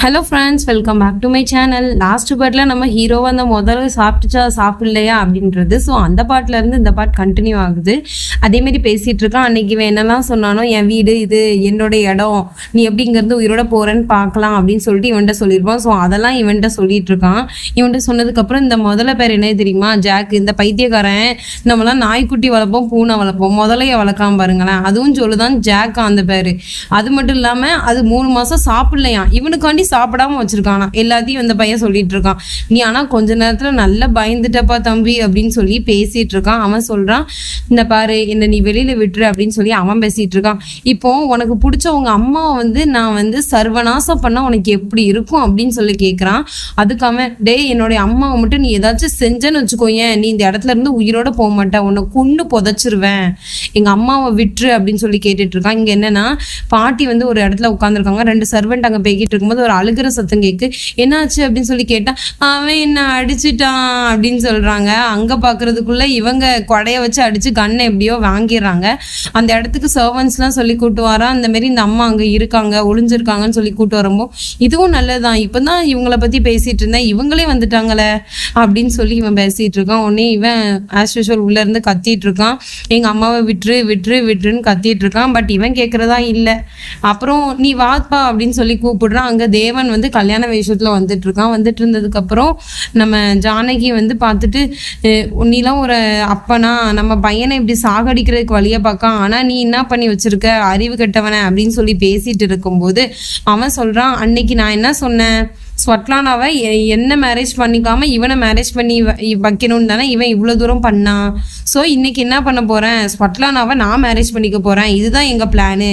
Hello friends, welcome back to my channel. Last பாட்டில் நம்ம ஹீரோவை அந்த முதல்ல சாப்பிட்டுச்சா சாப்பிடலையா அப்படின்றது. ஸோ அந்த பாட்டிலேருந்து இந்த பாட் கண்டினியூ ஆகுது. அதேமாரி பேசிகிட்டு இருக்கான். அன்னைக்கு இவன் என்னெல்லாம் சொன்னானோ, என் வீடு இது, என்னோட இடம், நீ எப்படிங்கிறது உயிரோட போகிறேன்னு பார்க்கலாம் அப்படின்னு சொல்லிட்டு இவன்கிட்ட சொல்லியிருப்பான். ஸோ அதெல்லாம் இவன்கிட்ட சொல்லிட்டு இருக்கான். இவன்கிட்ட சொன்னதுக்கப்புறம் இந்த முதல்ல பேர் என்ன தெரியுமா, ஜாக். இந்த பைத்தியக்காரன் நம்மளாம் நாய்க்குட்டி வளர்ப்போம், பூனை வளர்ப்போம், முதலையை வளர்க்காம பாருங்களேன். அதுவும் சொல்லுதான் ஜாக் அந்த பேர். அது மட்டும் இல்லாமல் அது 3 மாதம் சாப்பிடலையா, இவனுக்காண்டி சாப்பிடாம வச்சிருக்கானா. எல்லாத்தையும் அந்த பையன் சொல்லிட்டு இருக்கான். நீ ஆனா கொஞ்ச நேரத்துல நல்லா பயந்துட்டப்பா தம்பி அப்படின்னு சொல்லி பேசிட்டு இருக்கான். அவன் சொல்றான், இந்த பாரு என்ன நீ வெளியில விட்டுரு அப்படின்னு சொல்லி அவன் பேசிட்டு இருக்கான். இப்போ உனக்கு பிடிச்ச உங்க அம்மாவை நான் சர்வநாசம் பண்ணா உனக்கு எப்படி இருக்கும் அப்படின்னு சொல்லி கேட்கறான். அதுக்கு அவன், டேய் என்னுடைய அம்மாவை மட்டும் நீ ஏதாச்சும் செஞ்சேன்னு வச்சுக்கோயேன், நீ இந்த இடத்துல இருந்து உயிரோட போக மாட்டேன், உன்னை கொண்டு புதைச்சிருவேன், எங்க அம்மாவை விட்டுரு அப்படின்னு சொல்லி கேட்டுட்டு இருக்கான். இங்க என்னன்னா, பாட்டி ஒரு இடத்துல உட்காந்துருக்காங்க. 2 சர்வெண்ட் அங்க பேக்கிட்டு இருக்கும்போது ஒரு அழுகிற சத்தம் கேக்கு. என்னாச்சு அப்படின்னு சொல்லி கேட்டா, அவன் என்ன அடிச்சுட்டான் அப்படின்னு சொல்றாங்க. அங்க பாக்குறதுக்குள்ள இவங்க கொடைய வச்சு அடிச்சு கண்ணை எப்படியோ வாங்கிடுறாங்க. அந்த இடத்துக்கு சர்வன்ஸ் எல்லாம் சொல்லி கூட்டு வரா. அந்த மாதிரி இந்த அம்மா அங்க இருக்காங்க, ஒளிஞ்சிருக்காங்கன்னு சொல்லி கூட்டு வரும்போ இதுவும் நல்லதுதான், இப்பதான் இவங்கள பத்தி பேசிட்டு இருந்தேன், இவங்களே வந்துட்டாங்களே அப்படின்னு சொல்லி இவன் பேசிட்டு இருக்கான். உடனே இவன் ஆஸ் யூஷுவல் உள்ள இருந்து கத்திட்டு இருக்கான். எங்க அம்மாவை விட்டுரு விட்டுரு விட்டுருன்னு கத்திட்டு இருக்கான். பட் இவன் கேட்கறதா இல்லை. அப்புறம் நீ வாப்பா அப்படின்னு சொல்லி கூப்பிடுறான். அங்க தேவன் கல்யாண விஷயத்துல வந்துட்டு இருந்ததுக்கு அப்புறம் நம்ம ஜானகி பார்த்துட்டு, நீலாம் ஒரு அப்பனா, நம்ம பையனை இப்படி சாகடிக்கிறதுக்கு வழிய பார்க்க, ஆனா நீ என்ன பண்ணி வச்சிருக்க, அறிவு கெட்டவன அப்படின்னு சொல்லி பேசிட்டு இருக்கும்போது அவன் சொல்றான், அன்னைக்கு நான் என்ன சொன்னேன், ஸ்வட்லானாவை என்ன மேரேஜ் பண்ணிக்காம இவனை மேரேஜ் பண்ணி வைக்கணும்னு தானே இவன் இவ்வளோ தூரம் பண்ணான். ஸோ இன்னைக்கு என்ன பண்ண போகிறேன், ஸ்வட்லானாவை நான் மேரேஜ் பண்ணிக்க போகிறேன், இதுதான் எங்கள் பிளானு.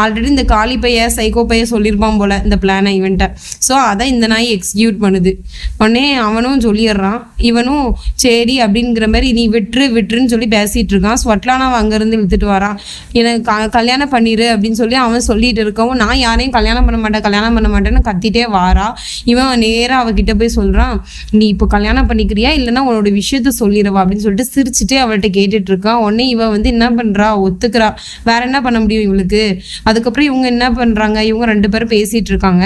ஆல்ரெடி இந்த காளி பைய சைக்கோ பைய சொல்லியிருப்பான் போல இந்த பிளானை இவன்ட்ட. ஸோ அதை இந்த நாய் எக்ஸிக்யூட் பண்ணுது. உடனே அவனும் சொல்லிடுறான். இவனும் சரி அப்படிங்கிற மாதிரி நீ விட்டுருன்னு சொல்லி பேசிகிட்டு இருக்கான். ஸ்வட்லானாவை அங்கேருந்து இழுத்துட்டு வரான். எனக்கு கல்யாணம் பண்ணிடு அப்படின்னு சொல்லி அவன் சொல்லிட்டு இருக்கவும், நான் யாரையும் கல்யாணம் பண்ண மாட்டேன்னு கத்திட்டே வாரா. இவன் நேராக அவகிட்ட போய் சொல்றான், நீ இப்போ கல்யாணம் பண்ணிக்கிறியா இல்லைன்னா உன்னோட விஷயத்த சொல்லிடுவா அப்படின்னு சொல்லிட்டு சிரிச்சுட்டே அவள்கிட்ட கேட்டுட்டு இருக்கான். உடனே இவன் என்ன பண்றா, ஒத்துக்கிறா. வேற என்ன பண்ண முடியும் இவளுக்கு. அதுக்கப்புறம் இவங்க என்ன பண்றாங்க, இவங்க 2 பேரும் பேசிட்டு இருக்காங்க.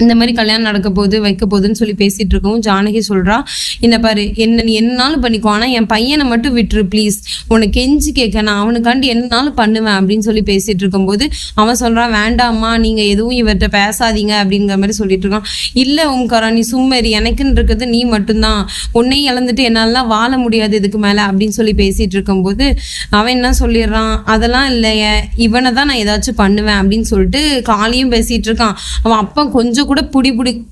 இந்த மாதிரி கல்யாணம் நடக்க போகுது வைக்க போகுதுன்னு சொல்லி பேசிட்டு இருக்கவும் ஜானகி சொல்றா, இந்த பாரு என்ன நீ என்னாலும் பண்ணிக்கோ, ஆனா என் பையனை மட்டும் விட்டுரு ப்ளீஸ், உனக்கு கெஞ்சி கேட்க, நான் அவனுக்காண்டி என்னாலும் பண்ணுவேன் அப்படின்னு சொல்லி பேசிட்டு இருக்கும்போது அவன் சொல்றான், வேண்டாம்மா நீங்க எதுவும் இவர்கிட்ட பேசாதீங்க அப்படிங்கிற மாதிரி சொல்லிட்டு இருக்கான். இல்ல ஓம்காரா நீ சும்மரி, எனக்குன்னு இருக்கிறது நீ மட்டும்தான், உன்னையும் இழந்துட்டு என்னாலாம் வாழ முடியாது இதுக்கு மேல அப்படின்னு சொல்லி பேசிட்டு இருக்கும்போது அவன் என்ன சொல்லிடுறான், அதெல்லாம் இல்லையே, இவனை தான் நான் ஏதாச்சும் பண்ணுவேன் அப்படின்னு சொல்லிட்டு காளியும் பேசிட்டு இருக்கான். அவன் அப்பா கொஞ்சம் கூட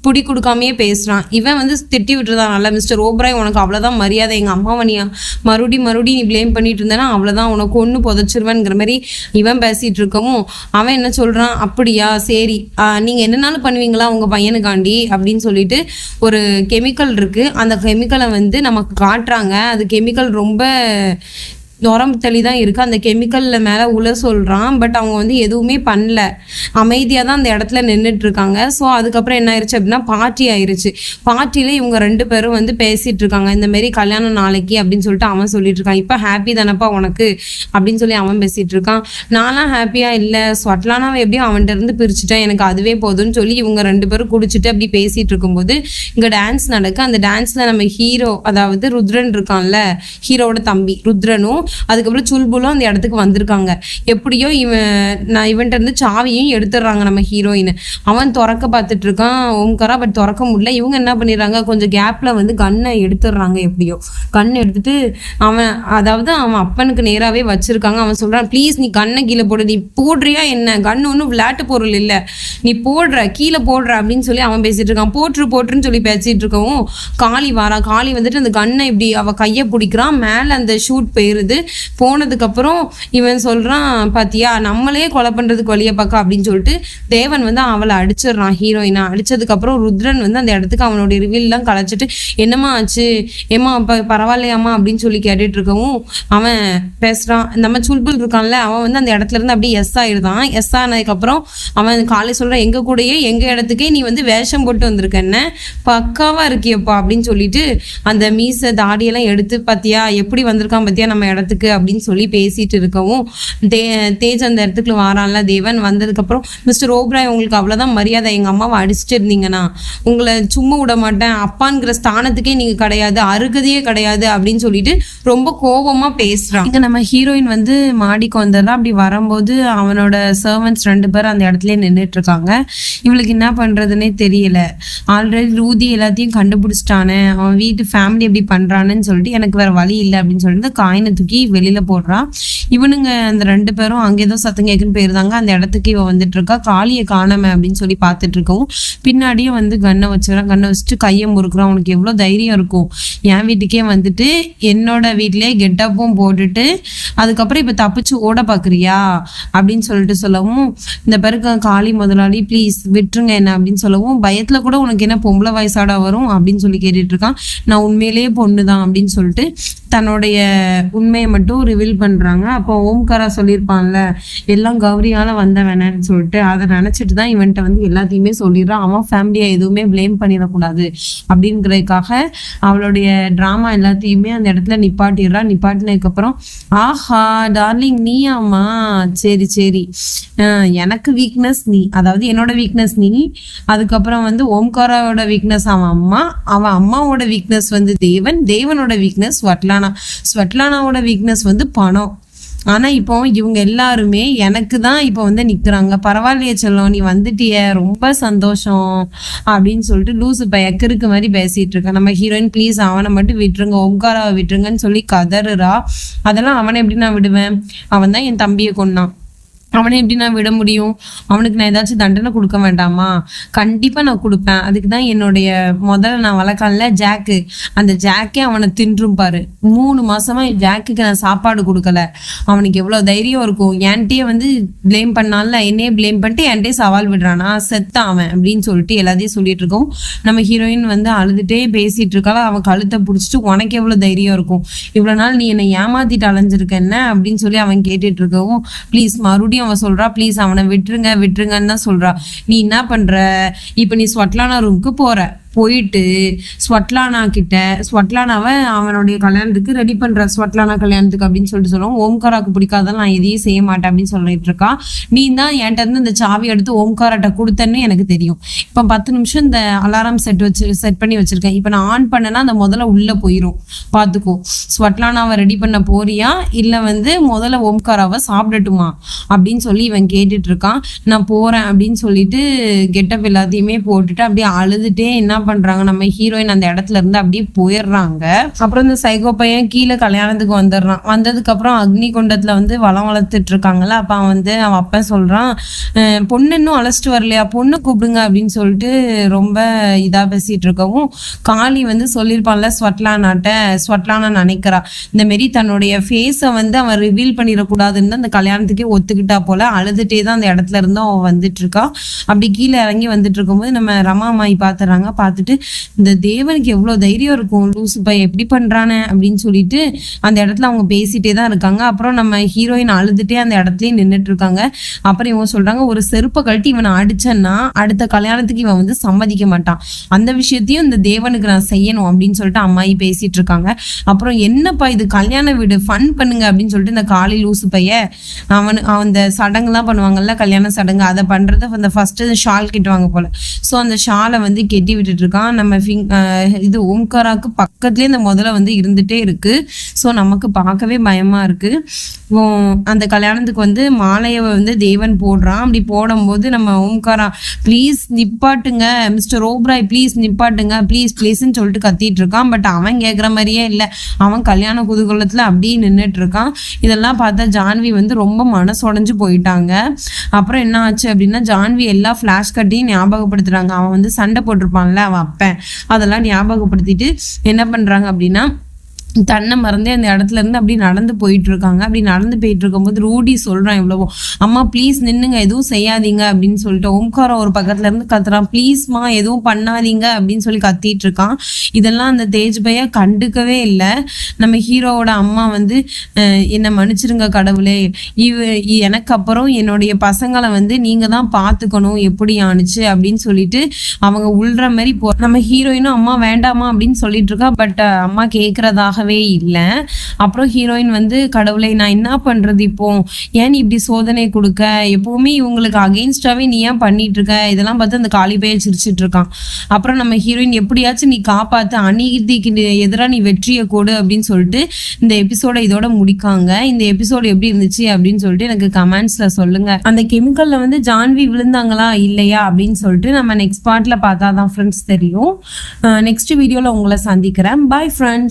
புடி கொடுக்காமையே பேசுறான். இவன் திட்டி விட்டுருதான், நல்லா மிஸ்டர் ஓப்ராய் உனக்கு அவ்வளவுதான் மரியாதை, எங்க அம்மாவை நீ மறுபடியும் நீ பிளேம் பண்ணிட்டு இருந்தேன்னா அவ்வளவுதான், உனக்கு ஒண்ணு புதைச்சிருவேங்கிற மாதிரி இவன் பேசிட்டு இருக்கவும் அவன் என்ன சொல்றான், அப்படியா சரி நீங்க என்னன்னாலும் பண்ணுவீங்களா உங்க பையனுக்காண்டி அப்படின்னு சொல்லிட்டு ஒரு கெமிக்கல் இருக்கு, அந்த கெமிக்கலை நமக்கு காட்டுறாங்க. அது கெமிக்கல் ரொம்ப நுரம் தள்ளி தான் இருக்குது. அந்த கெமிக்கலில் மேலே உள்ள சொல்கிறான். பட் அவங்க எதுவுமே பண்ணல, அமைதியாக தான் அந்த இடத்துல நின்றுட்டு இருக்காங்க. ஸோ அதுக்கப்புறம் என்ன ஆயிடுச்சு அப்படின்னா பார்ட்டி ஆயிடுச்சு. பார்ட்டியில் இவங்க 2 பேரும் பேசிகிட்டு இருக்காங்க. இந்த மாரி கல்யாணம் நாளைக்கு அப்படின்னு சொல்லிட்டு அவன் சொல்லிட்டு இருக்கான். இப்போ ஹாப்பி தானப்பா உனக்கு அப்படின்னு சொல்லி அவன் பேசிகிட்டு இருக்கான். நான்லாம் ஹாப்பியாக இல்லை, ஸ்வட்லானாவை எப்படியும் அவன்கிட்ட இருந்து பிரிச்சுட்டேன், எனக்கு அதுவே போதும்னு சொல்லி இவங்க 2 பேரும் குடிச்சிட்டு அப்படி பேசிகிட்டு இருக்கும்போது இங்கே டான்ஸ் நடக்கு. அந்த டான்ஸில் நம்ம ஹீரோ, அதாவது ருத்ரன் இருக்கான்ல, ஹீரோவோட தம்பி ருத்ரனும் அதுக்கப்புறம் சுல்புலும் அந்த இடத்துக்கு வந்திருக்காங்க. எப்படியோ இவன்ட்ட இருந்து சாவியும் எடுத்துடுறாங்க நம்ம ஹீரோயின். அவன் திறக்க பார்த்துட்டு இருக்கான் ஓம்காரா, பட் திறக்க முடியல. இவங்க என்ன பண்ணிடுறாங்க, கொஞ்சம் கேப்ல கன்னை எடுத்துடுறாங்க. எப்படியோ கண் எடுத்துட்டு அவன் அப்பனுக்கு நேராவே வச்சிருக்காங்க. அவன் சொல்றான், ப்ளீஸ் நீ கண்ணை கீழே போடு, நீ போடுறியா என்ன, கண்ணு ஒன்றும் விளையாட்டு பொருள் இல்லை, நீ போடுற கீழே போடுற அப்படின்னு சொல்லி அவன் பேசிட்டு இருக்கான். போட்டுருன்னு சொல்லி பேசிட்டு இருக்கவும் காளி வாரா. காளி அந்த கண்ணை இப்படி அவ கையை பிடிக்கிறான், மேல அந்த ஷூட் போயிருது. போனதுக்கப்புறம் இவன் சொல்றான், பாத்தியா நம்மளே கொலை பண்றதுக்கு வழியை பார்க்க அப்படின்னு சொல்லிட்டு தேவன் அவளை அடிச்சிடுறான். ஹீரோயினா அடிச்சதுக்கப்புறம் ருத்ரன் அந்த இடத்துக்கு அவனுடைய ரிவீல்லாம் கலைச்சிட்டு, என்னம்மா ஆச்சு, ஏமா அப்ப பரவாயில்லையாம்மா அப்படின்னு சொல்லி கேட்டுட்டு இருக்கவும் அவன் பேசுறான். நம்ம சுல்புல் இருக்கான்ல, அவன் அந்த இடத்துல இருந்து அப்படியே எஸ் ஆயிடுதான். எஸ் ஆனதுக்கப்புறம் அவன் காலை சொல்றான், எங்க கூடயே எங்க இடத்துக்கே நீ வேஷம் போட்டு வந்திருக்கேன்னு பக்காவா இருக்கியப்பா அப்படின்னு சொல்லிட்டு அந்த மீசை தாடியெல்லாம் எடுத்து, பாத்தியா எப்படி வந்திருக்கான் பாத்தியா நம்ம இடத்துக்கு இடத்துக்கு அப்படின்னு சொல்லி பேசிட்டு இருக்கவும் தேஜ் அந்த இடத்துக்கு வாரான்ல தேவன். வந்ததுக்கப்புறம் மிஸ்டர் ஓப்ராய் உங்களுக்கு அவ்வளோதான் மரியாதை, எங்கள் அம்மாவை அடிச்சுட்டு இருந்தீங்கன்னா உங்களை சும்மா விட மாட்டேன், அப்பாங்கிற ஸ்தானத்துக்கே நீங்கள் கிடையாது, அருகதையே கிடையாது அப்படின்னு சொல்லிட்டு ரொம்ப கோபமாக பேசுகிறான். இங்கே நம்ம ஹீரோயின் வந்து மாடிக்கு வந்துடலாம். அப்படி வரும்போது அவனோட சர்வன்ட்ஸ் 2 பேர் அந்த இடத்துல நின்றுட்டு இருக்காங்க. இவளுக்கு என்ன பண்ணுறதுன்னே தெரியல. ஆல்ரெடி ரூதி எல்லாத்தையும் கண்டுபிடிச்சிட்டானே, அவன் வீட்டு ஃபேமிலி எப்படி பண்ணுறான்னு சொல்லிட்டு எனக்கு வேறு வழி இல்லை அப்படின்னு சொல்லிட்டு காயினை தூக்கி வெளியில் போடுறான். இவனுங்க அந்த 2 பேரும் அங்கே ஏதோ சத்தம் கேட்குன்னு போயிருந்தாங்க. அந்த இடத்துக்கு இவன் வந்துட்டு இருக்கா. காளியை காணாம அப்படின்னு சொல்லி பார்த்துட்டு இருக்கவும் பின்னாடியே வந்து கண்ணை வச்சுட்டு கையை முறுக்குறான். உனக்கு எவ்வளோ தைரியம் இருக்கும், என் வீட்டுக்கே வந்துட்டு என்னோட வீட்டிலே கெட்டப்பும் போட்டுட்டு அதுக்கப்புறம் இப்போ தப்பிச்சு ஓட பார்க்குறியா அப்படின்னு சொல்லிட்டு சொல்லவும், இந்த பிறகு காளி முதலாளி ப்ளீஸ் விட்டுருங்க என்ன அப்படின்னு சொல்லவும், பயத்தில் கூட உனக்கு என்ன பொம்பளை வயசாடா வரும் அப்படின்னு சொல்லி கேட்டுட்டு இருக்கான். நான் உண்மையிலேயே பொண்ணு தான் அப்படின்னு சொல்லிட்டு தன்னுடைய உண்மையை மட்டும் ரிவீல் பண்ணுறாங்க. அப்போ ஓம்காரா சொல்லியிருப்பான்ல எல்லாம் கௌரியால் வந்த வேணான்னு சொல்லிட்டு, அதை நினச்சிட்டு தான் இவன்ட்ட வந்து எல்லாத்தையுமே சொல்லிடுறான். அவன் ஃபேமிலியை எதுவுமே ப்ளேம் பண்ணிடக்கூடாது அப்படிங்கிறதுக்காக அவளுடைய ட்ராமா எல்லாத்தையுமே அந்த இடத்துல நிப்பாட்டிடுறான். நிப்பாட்டினதுக்கப்புறம் ஆஹா டார்லிங் நீயாமா, சரி சரி, எனக்கு வீக்னஸ் நீ, அதாவது என்னோட வீக்னஸ் நீ, அதுக்கப்புறம் வந்து ஓம்காராவோட வீக்னஸ் அவன் அம்மாவோட வீக்னஸ் வந்து தேவனோட வீக்னஸ் ஸ்வட்லானாவோட வீக்னஸ் வந்து பணம். ஆனால் இப்போ இவங்க எல்லாருமே எனக்கு தான் இப்போ வந்து நிற்கிறாங்க. பரவாயில்லையே செல்லம், நீ வந்துட்டிய, ரொம்ப சந்தோஷம் அப்படின்னு சொல்லிட்டு லூசு பயக்கருக்கு மாதிரி பேசிகிட்டு இருக்கேன். நம்ம ஹீரோயின் ப்ளீஸ் அவனை மட்டும் விட்டுருங்க, ஓம்காராவை விட்டுருங்கன்னு சொல்லி கதறுறா. அதெல்லாம் அவனை எப்படி நான் விடுவேன், அவன் தான் என் தம்பியை கொன்னான், அவனை எப்படி நான் விட முடியும், அவனுக்கு நான் ஏதாச்சும் தண்டனை கொடுக்க வேண்டாமா, கண்டிப்பாக நான் கொடுப்பேன். அதுக்கு தான் என்னுடைய முதல்ல நான் வளர்க்கல ஜாக்கு, அந்த ஜாக்கே அவனை தின்றும் பாரு. 3 மாசமா ஜாக்குக்கு நான் சாப்பாடு கொடுக்கல, அவனுக்கு எவ்வளோ தைரியம் இருக்கும், என்கிட்டயே வந்து ப்ளேம் பண்ணால என்னையே ப்ளேம் பண்ணிட்டு என்கிட்டயே சவால் விடுறானா, செத்தான் அவன் அப்படின்னு சொல்லிட்டு எல்லாத்தையும் சொல்லிட்டு இருக்கோம். நம்ம ஹீரோயின் வந்து அழுதுகிட்டே பேசிட்டு இருக்காளா. அவன் கழுத்தை பிடிச்சிட்டு உனக்கு எவ்வளோ தைரியம் இருக்கும், இவ்வளோ நாள் நீ என்னை ஏமாத்திட்டு அலைஞ்சிருக்க என்ன அப்படின்னு சொல்லி அவன் கேட்டுட்டு இருக்கவும், ப்ளீஸ் மறுபடியும் அவன் சொல்றா ப்ளீஸ் அவனை விட்டுருங்கன்னு தான் சொல்றா. நீ என்ன பண்ற, இப்ப நீ ஸ்வட்லானா ரூமுக்கு போயிட்டு ஸ்வட்லானாவை அவனுடைய கல்யாணத்துக்கு ரெடி பண்ற, ஸ்வட்லானா கல்யாணத்துக்கு அப்படின்னு சொல்லிட்டு சொல்லுவோம். ஓம்காராக்கு பிடிக்காதான் நான் எதையும் செய்ய மாட்டேன் அப்படின்னு சொல்லிட்டு இருக்கா. நீ தான் என்கிட்ட இருந்து இந்த சாவி எடுத்து ஓம்காராட்ட கொடுத்தன்னு எனக்கு தெரியும். இப்போ 10 நிமிஷம் இந்த அலாரம் செட் பண்ணி வச்சிருக்கேன். இப்போ நான் ஆன் பண்ணேன்னா அந்த முதல்ல உள்ள போயிடும், பார்த்துக்கோ. ஸ்வட்லானாவை ரெடி பண்ண போறியா இல்லை வந்து முதல்ல ஓம்காராவை சாப்பிடட்டுமா அப்படின்னு சொல்லி இவன் கேட்டுட்டு இருக்கான். நான் போறேன் அப்படின்னு சொல்லிட்டு கெட்டப் எல்லாத்தையுமே போட்டுட்டு அப்படியே அழுதுட்டே என்ன பண்றாங்க, நம்ம ஹீரோயின் அந்த இடத்துல இருந்து அப்படியே போயிடுறாங்க. அப்புறம் இந்த சைகோ பையன் கீழே கல்யாணத்துக்கு வந்துடுறான். வந்ததுக்கு அப்புறம் அக்னி குண்டத்துல வந்து வளம் வளர்த்துட்டு இருக்காங்கல்ல. அப்ப அவன் அப்பா சொல்றான், பொண்ணு இன்னும் அழைச்சிட்டு வரலையா, பொண்ணு கூப்பிடுங்க அப்படின்னு சொல்லிட்டு ரொம்ப இதா பேசிட்டு இருக்கவும், காளி வந்து சொல்லியிருப்பான்ல ஸ்வட்லானா நினைக்கிறா இந்த மாரி தன்னுடைய ஃபேஸை வந்து அவன் ரிவீல் பண்ணிடக்கூடாதுன்னு அந்த கல்யாணத்துக்கே ஒத்துக்கிட்டா போல. அழுதுட்டே தான் அந்த இடத்துல இருந்து அவன் வந்துட்டு இருக்கா. அப்படி கீழே இறங்கி வந்துட்டு இருக்கும்போது நம்ம ரமாமாயி பாத்துறாங்க. பார்த்துட்டு இந்த தேவனுக்கு எவ்வளோ தைரியம் இருக்கும், லூசு பையன் எப்படி பண்றானே அப்படின்னு சொல்லிட்டு அந்த இடத்துல அவங்க பேசிட்டே தான் இருக்காங்க. அப்புறம் நம்ம ஹீரோயின் அழுதுட்டே அந்த இடத்துலயே நின்றுட்டு இருக்காங்க. அப்புறம் இவங்க சொல்றாங்க, ஒரு செருப்பை கழட்டி இவனை அடிச்சேன்னா அடுத்த கல்யாணத்துக்கு இவன் வந்து சம்மதிக்க மாட்டான், அந்த விஷயத்தையும் இந்த தேவனுக்கு நான் செய்யணும் அப்படின்னு சொல்லிட்டு அம்மாயி பேசிட்டு இருக்காங்க. அப்புறம் என்னப்பா இது கல்யாண வீடு, ஃபன் பண்ணுங்க அப்படின்னு சொல்லிட்டு இந்த காளி லூசு பையன் அவன் அந்த சடங்குலாம் பண்ணுவாங்கல்ல, கல்யாண சடங்கு, அதை பண்றத அந்த ஃபர்ஸ்ட் ஷால் கிட்டுவாங்க போல. ஸோ அந்த ஷாலை வந்து கெட்டி விட்டுட்டு இருக்கான். நம்ம இது ஓம்காராக்கு பக்கத்துலேயே இந்த முதல்ல வந்து இருந்துட்டே இருக்கு. ஸோ நமக்கு பார்க்கவே பயமா இருக்கு. அந்த கல்யாணத்துக்கு வந்து மாலையை வந்து தேவன் போடுறான். அப்படி போடும்போது நம்ம ஓம்காரா ப்ளீஸ் நிப்பாட்டுங்க மிஸ்டர் ஓப்ராய், ப்ளீஸ் நிப்பாட்டுங்க ப்ளீஸ்ன்னு சொல்லிட்டு கத்திட்டு இருக்கான். பட் அவன் கேட்குற மாதிரியே இல்லை, அவன் கல்யாண குதூகலத்தில் அப்படியே நின்றுட்டு இருக்கான். இதெல்லாம் பார்த்தா ஜான்வி வந்து ரொம்ப மனசுடைஞ்சு போயிட்டாங்க. அப்புறம் என்ன ஆச்சு அப்படின்னா, ஜான்வி எல்லா ஃப்ளாஷ் கட்டையும் ஞாபகப்படுத்துறாங்க. அவன் வந்து சண்டை போட்டிருப்பான்ல அவன் அப்பன், அதெல்லாம் ஞாபகப்படுத்திட்டு என்ன பண்றாங்க அப்படின்னா, தன்னை மறந்தே அந்த இடத்துல இருந்து அப்படி நடந்து போயிட்டு இருக்காங்க. அப்படி நடந்து போயிட்டு இருக்கும்போது ரூடி சொல்றான் எவ்வளவோ, அம்மா ப்ளீஸ் நின்னுங்க, எதுவும் செய்யாதீங்க அப்படின்னு சொல்லிட்டு. ஓம்காரா ஒரு பக்கத்துல இருந்து கத்துறான், ப்ளீஸ்மா எதுவும் பண்ணாதீங்க அப்படின்னு சொல்லி கத்திட்டு இருக்கான். இதெல்லாம் அந்த தேஜ் பையா கண்டுக்கவே இல்லை. நம்ம ஹீரோவோட அம்மா வந்து என்னை மன்னிச்சிருங்க கடவுளே, எனக்கு அப்புறம் என்னுடைய பசங்களை வந்து நீங்க தான் பார்த்துக்கணும் எப்படி ஆணுச்சு அப்படின்னு சொல்லிட்டு அவங்க உள்ற மாதிரி நம்ம ஹீரோயினும் அம்மா வேண்டாமா அப்படின்னு சொல்லிட்டு இருக்கா. பட் அம்மா கேட்கறதாக ஆகவே இல்லை. அப்புறம் ஹீரோயின் வந்து கடவுளை நான் என்ன பண்றது இப்போ, ஏன் நீ இப்படி சோதனை கொடுக்க, எப்பவுமே இவங்களுக்கு அகெயின்ஸ்டாவே நீ ஏன் பண்ணிட்டு இருக்க, இதெல்லாம் பார்த்து அந்த காளிபையை சிரிச்சிட்டு இருக்கான். அப்புறம் நம்ம ஹீரோயின் எப்படியாச்சும் நீ காப்பாத்து, அநீதிக்கு எதிராக நீ வெற்றியை கொடு அப்படின்னு சொல்லிட்டு இந்த எபிசோட இதோட முடிக்காங்க. இந்த எபிசோடு எப்படி இருந்துச்சு அப்படின்னு சொல்லிட்டு எனக்கு கமெண்ட்ஸ்ல சொல்லுங்க. அந்த கெமிக்கல்ல வந்து ஜான்வி விழுந்தாங்களா இல்லையா அப்படின்னு சொல்லிட்டு நம்ம நெக்ஸ்ட் பார்ட்ல பார்த்தாதான் ஃப்ரெண்ட்ஸ் தெரியும். நெக்ஸ்ட் வீடியோல உங்களை சந்திக்கிறேன். Bye friends.